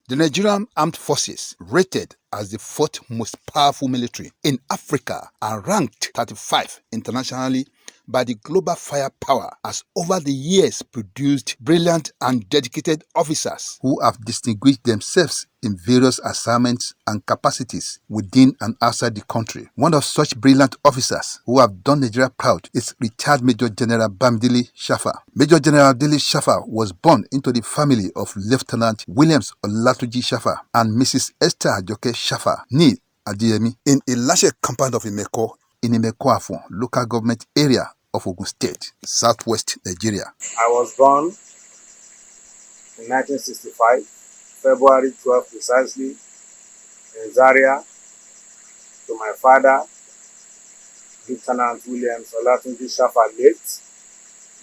The Nigerian Armed Forces, rated as the fourth most powerful military in Africa and ranked 35 internationally by the Global Firepower, has over the years produced brilliant and dedicated officers who have distinguished themselves in various assignments and capacities within and outside the country. One of such brilliant officers who have done Nigeria proud is retired Major General Bamidele Shafa. Major General Dele Shafa was born into the family of Lieutenant Williams Olatuji Shafa and Mrs. Esther Ajoke Shafa, nee Adiyemi, in Ilashe compound of Imeko in Imeko-Afon local government area of Oyo State, southwest Nigeria. I was born in 1965, February 12 precisely, in Zaria, to my father, Lieutenant Williams Olatuji Shafa late,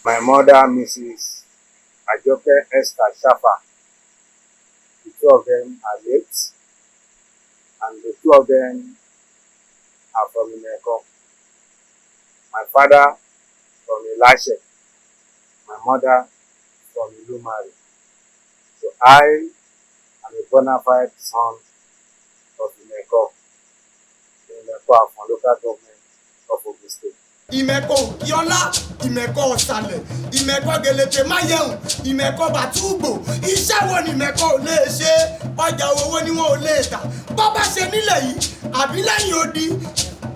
my mother, Mrs. Ajoke Esther Shafa. The two of them are late, and the two of them are from Imeko. My father from Ilashe, my mother from Ilumari. So I am a bona fide son of Imeko, from local government of Oyo State. Imeko Yola, Imeko Osale, Imeko Gelete Mayeun, Imeko Batugbo, iṣẹ́ wo ni Imeko lè ṣe, ọjà owó ni wọn ò lè tà. Bó bá ṣe nílẹ̀ yìí, àbí lẹ́yìn odi,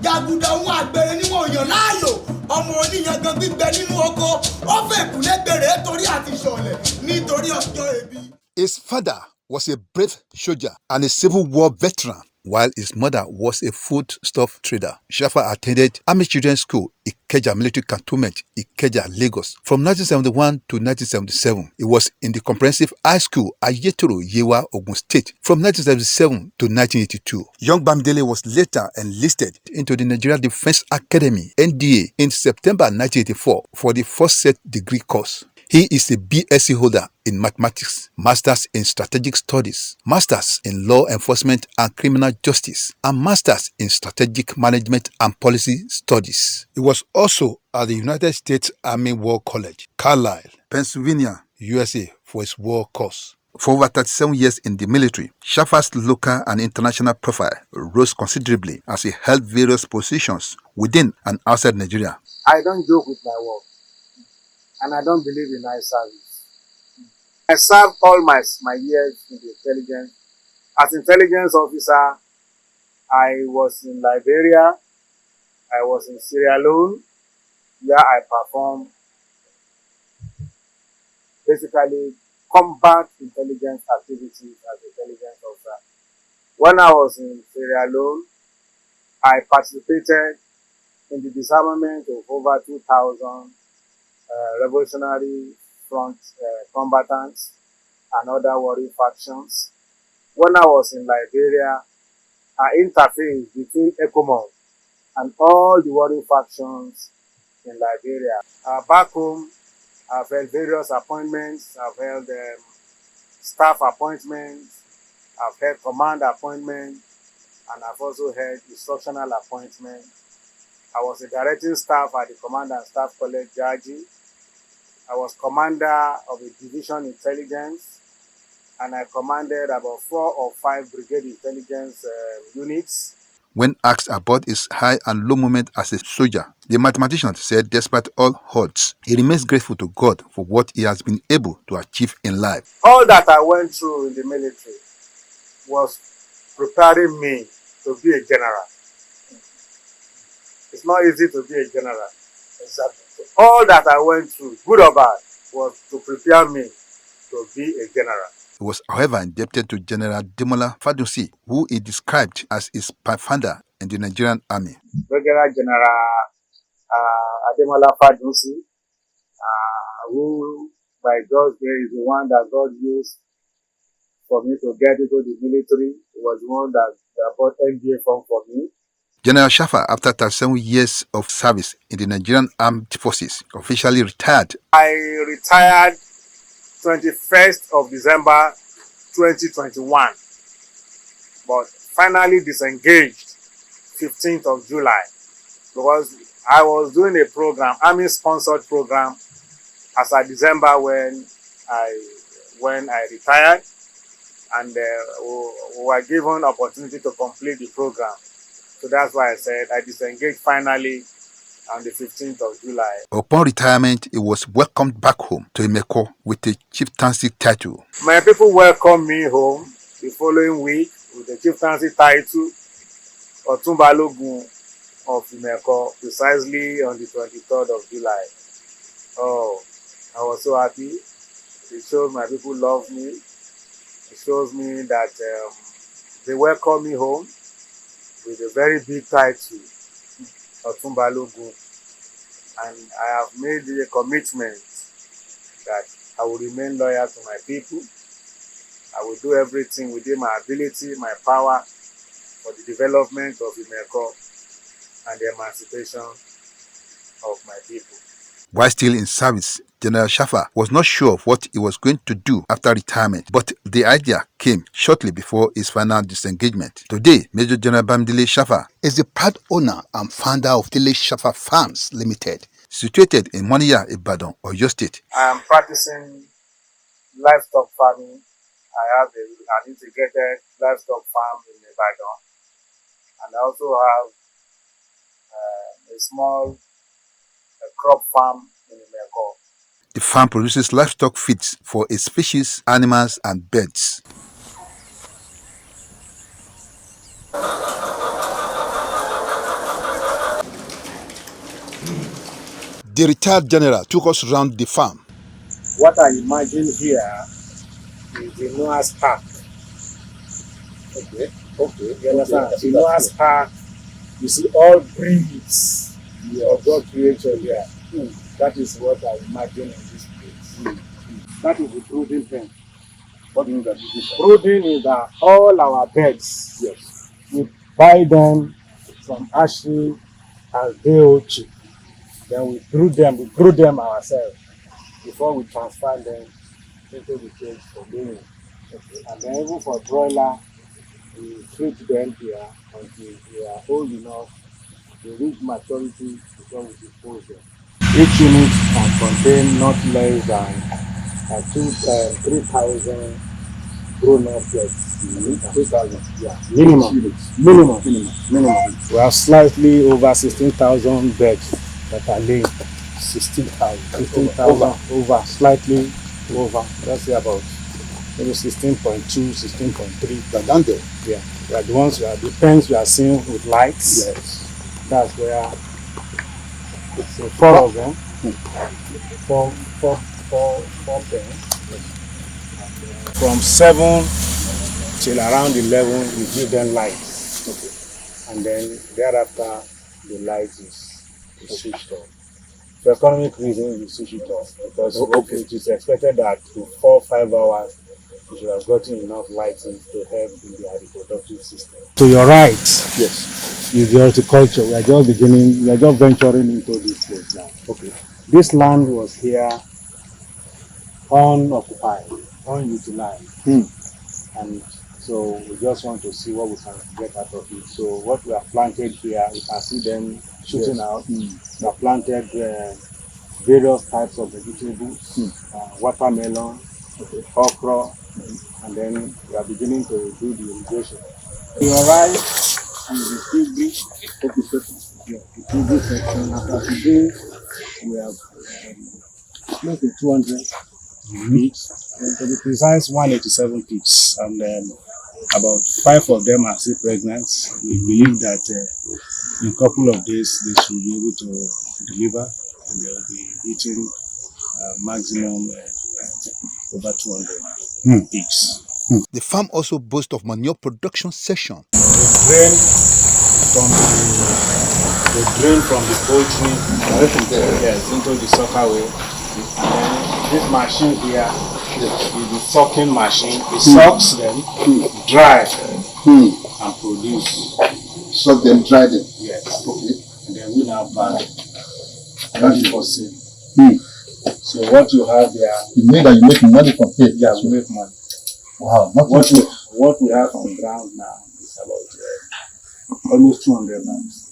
jàgùdà ohun àgbèrè ni wọn ò yàn láàyò. Ọmọ oníyangan gbígbẹ nínú oko, ó fẹ́ kúlẹ̀gbèrè torí àti ṣọ̀lẹ̀ nítorí ọjọ́ ebi. His father was a brave soldier and a Civil War veteran, while his mother was a foodstuff trader. Shafa attended Army Children's School, Ikeja Military Cantonment, Ikeja, Lagos. From 1971 to 1977, he was in the Comprehensive High School, Ayetoro, Yewa, Oyo State, from 1977 to 1982. Young Bamidele was later enlisted into the Nigeria Defense Academy, NDA, in September 1984 for the first set degree course. He is a BSc holder in mathematics, Masters in Strategic Studies, Masters in Law Enforcement and Criminal Justice, and Masters in Strategic Management and Policy Studies. He was also at the United States Army War College, Carlisle, Pennsylvania, USA, for his war course. For over 37 years in the military, Shafa's local and international profile rose considerably as he held various positions within and outside Nigeria. I don't joke with my work, and I don't believe in eye service. I served all my years in the intelligence. As intelligence officer, I was in Liberia, I was in Sierra Leone, where I performed basically combat intelligence activities as intelligence officer. When I was in Sierra Leone, I participated in the disarmament of over 2,000 revolutionary front combatants and other warring factions. When I was in Liberia, I interfaced between ECOMOG and all the warring factions in Liberia. Back home, I've held various appointments. I've held staff appointments. I've held command appointments, and I've also held instructional appointments. I was a directing staff at the Command and Staff College, Jaji. I was commander of a division intelligence, and I commanded about 4 or 5 brigade intelligence units. When asked about his high and low moment as a soldier, the mathematician said despite all odds, he remains grateful to God for what he has been able to achieve in life. All that I went through in the military was preparing me to be a general. It's not easy to be a general. Exactly. So all that I went through, good or bad, was to prepare me to be a general. He was, however, indebted to General Demola Fadusi, who he described as his founder in the Nigerian Army. Brigadier General Ademola Fadusi, who by God's grace is the one that God used for me to get into the military. He was the one that bought NDA form for me. General Shafa, after 37 years of service in the Nigerian Armed Forces, officially retired. I retired 21st of December 2021, but finally disengaged 15th of July because I was doing a program, Army-sponsored program, as of December when I retired. and we were given opportunity to complete the program. So that's why I said I disengaged finally on the 15th of July. Upon retirement, he was welcomed back home to Imeko with a chieftaincy title. My people welcomed me home the following week with the chieftaincy title Otunbalogun of Imeko, precisely on the 23rd of July. Oh, I was so happy. It shows my people love me. It shows me that they welcome me home with a very big title, Otunbalogun. And I have made a commitment that I will remain loyal to my people. I will do everything within my ability, my power, for the development of Imeko and the emancipation of my people. While still in service, General Shafa was not sure of what he was going to do after retirement, but the idea came shortly before his final disengagement. Today, Major General Bamidele Shafa is the proud owner and founder of Dele Shafa Farms Limited, situated in Moniya, Ibadan, Oyo State. I am practicing livestock farming. I have an integrated livestock farm in Ibadan, and I also have a small crop farm in Imeko. The farm produces livestock feeds for its species, animals, and birds. The retired general took us around the farm. What I imagine here is the Noah's Ark. Okay. You understand? The Noah's Ark, you see all breeds of God creation here. That is what I imagine in this place. That is the brooding pen. What means that? Brooding is that all our birds, Yes. we buy them from hatchery as day old chick. Then we brood them ourselves before we transfer them into the cage for breeding. Okay. And then even for broiler, we treat them here until they are old enough to reach maturity before we dispose them. Each unit can contain not less than 3,000 grown-up birds. 3,000, yeah. Minimum. We have slightly over 16,000 birds that are laying. 16,000 over, slightly over. Let's say about maybe 16.2, 16.3. But down there. Yeah, we are the ones, the pens we are seeing with lights. Yes. That's where it's four of them. Four pens. From 7 till around 11, we give them lights. Okay. And then thereafter, the light is switched off. For economic reasons, we switch it off because it is expected that in 4 or 5 hours, we should have gotten enough lighting to help in the reproductive system. To your right, Yes. is the horticulture. We are just venturing into this place now. Okay. This land was here unoccupied, unutilized. And so we just want to see what we can get out of it. So what we have planted here, you can see them shooting out. We have planted various types of vegetables, watermelon, okra, and then we are beginning to do the irrigation. To your right is the field section. Yeah, the field section. After today, we have close to 200 pigs. To be precise, 187 pigs, and about 5 of them are still pregnant. We believe that in a couple of days they should be able to deliver, and they will be eating maximum over 200 pigs. The farm also boasts of manure production section. They drain from the poultry yes, into the suckerway. And then this machine here is the sucking machine. It sucks them dry and produce. Suck them, dry them. Yes. Okay. And then we now pack. Ready for sale. So what you have there, You mean that you make money from here? yeah, we make money. Wow. What we have on ground now is about almost 200 bags.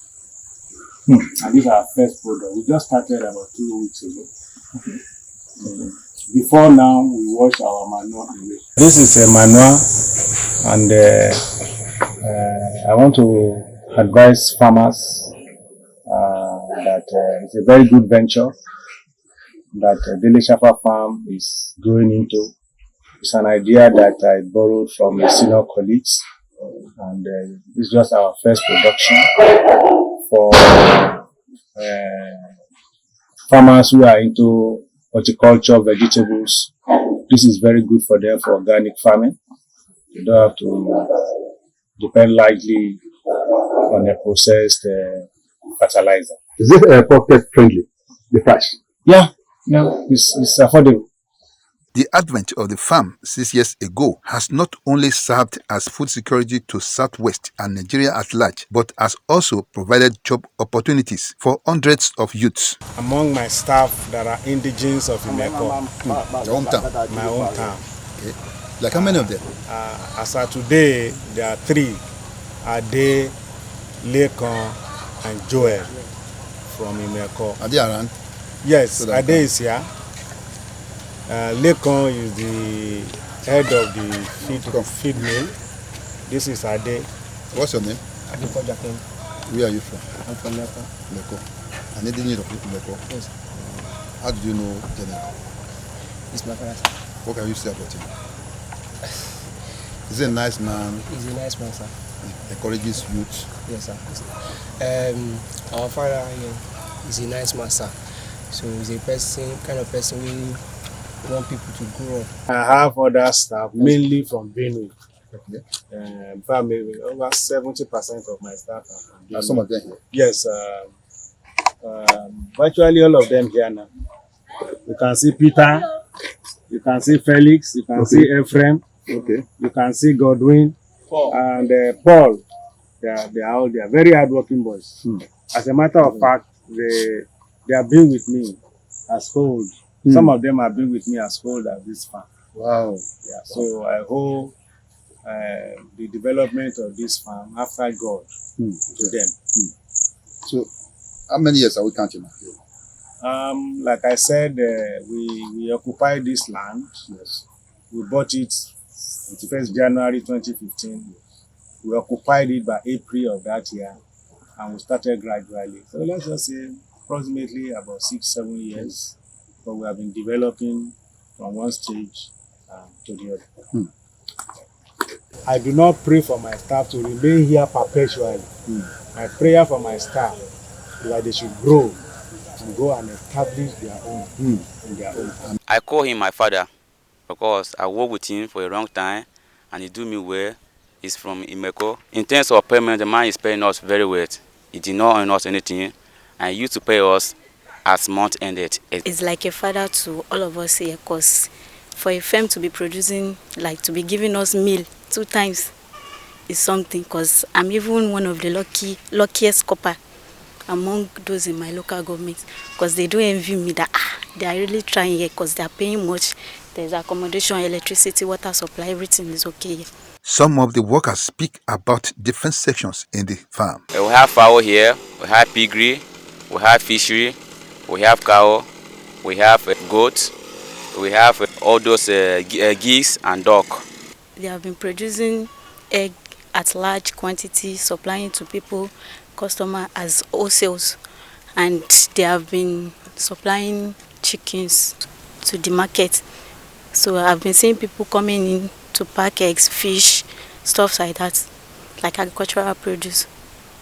And these are our first product. We just started about 2 weeks ago. before now, we wash our manure away. This is a manure, and I want to advise farmers that it's a very good venture that Dele Shafa Farm is going into. It's an idea that I borrowed from my senior colleagues, and it's just our first production for farmers who are into horticulture, vegetables. This is very good for them for organic farming. You don't have to depend largely on a processed fertilizer. Is it pocket friendly? The price? Yeah, it's affordable. The advent of the farm 6 years ago has not only served as food security to Southwest and Nigeria at large, but has also provided job opportunities for hundreds of youths. Among my staff, there are indigenes of Imeko, Your hometown? my hometown. Okay. Like how many of them? As of today, there are 3. Ade, Lekon, and Joel from Imeko. Are they around? Yes, So Ade is here. Lekon is the head of the feed mill. This is Ade. What's your name? Ade. Where are you from? I'm from Leko. Leko. And any of Leko? Yes. How do you know General? He's my father. What can you say about him? He's a nice man. He's a nice man, sir. He encourages youth. Yes, sir. Our father is a nice man, sir. So he's a kind of person we want people to grow up. I have other staff, mainly from Benue. Okay. Over 70% of my staff are from Benue. Are some of them here? Yes, virtually all of them here now. You can see Peter, you can see Felix, you can see Ephraim, you can see Godwin, and Paul. They are all there. Very hardworking boys. As a matter of fact, they have been with me as hold. Some of them have been with me as hold at this farm. Wow. Yeah. So I hope the development of this farm after God to them. So, how many years are we counting now? Like I said, we occupied this land. Yes. We bought it 1st January 2015. We occupied it by April of that year, and we started gradually. So let's just say approximately about 6-7 years. But we have been developing from one stage to the other. I do not pray for my staff to remain here perpetually. My prayer for my staff is that they should grow and go and establish their own in their own. I call him my father because I work with him for a long time and he do me well. He's from Imeko. In terms of payment, the man is paying us very well. He did not earn us anything and he used to pay us as month ended. It's like a father to all of us here, because for a firm to be producing, like to be giving us meal 2 times is something, because I'm even one of the luckiest copper among those in my local government, because they do envy me that they are really trying here because they are paying much. There's accommodation, electricity, water supply, everything is okay here. Some of the workers speak about different sections in the farm. We have fowl here, we have piggery, we have fishery, we have cow, we have goats, we have all those geese and duck. They have been producing egg at large quantity, supplying to people, customer as wholesales, and they have been supplying chickens to the market. So I've been seeing people coming in to pack eggs, fish, stuff like that, like agricultural produce.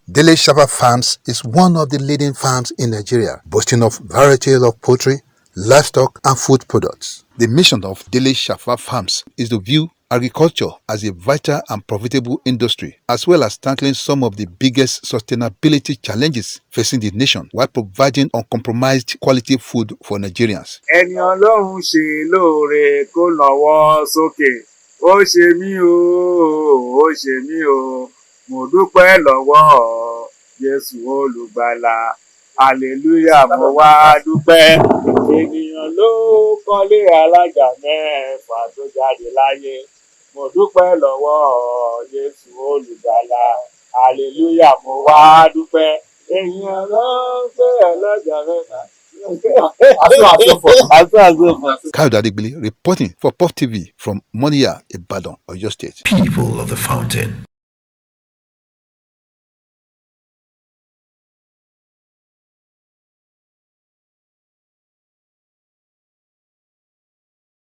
Dele Shafa Farms is one of the leading farms in Nigeria, boasting of variety of poultry, livestock and food products. The mission of Dele Shafa Farms is to view agriculture as a vital and profitable industry, as well as tackling some of the biggest sustainability challenges facing the nation while providing uncompromised quality food for Nigerians. Ẹni Ọlọ́run ṣe lóore kó nawọ́ sókè. Ó ṣe mí o, ó ṣe mí o. Mo dúpẹ́ lọ́wọ́ Jésù olùgbàlà. Hallelujah, mo wá dúpẹ́. Ènìyàn ló kọ́lé alájà mẹ́fà tó jáde láyé. Mo dúpẹ́ lọ́wọ́ Jésù olùgbàlà. Hallelujah, mo wá dúpẹ́. Ènìyàn ló gbé alájà mẹ́fà tó Kayode Adegbile reporting for Pop TV from Moniya, Ibadan, Oyo State. People of the fountain.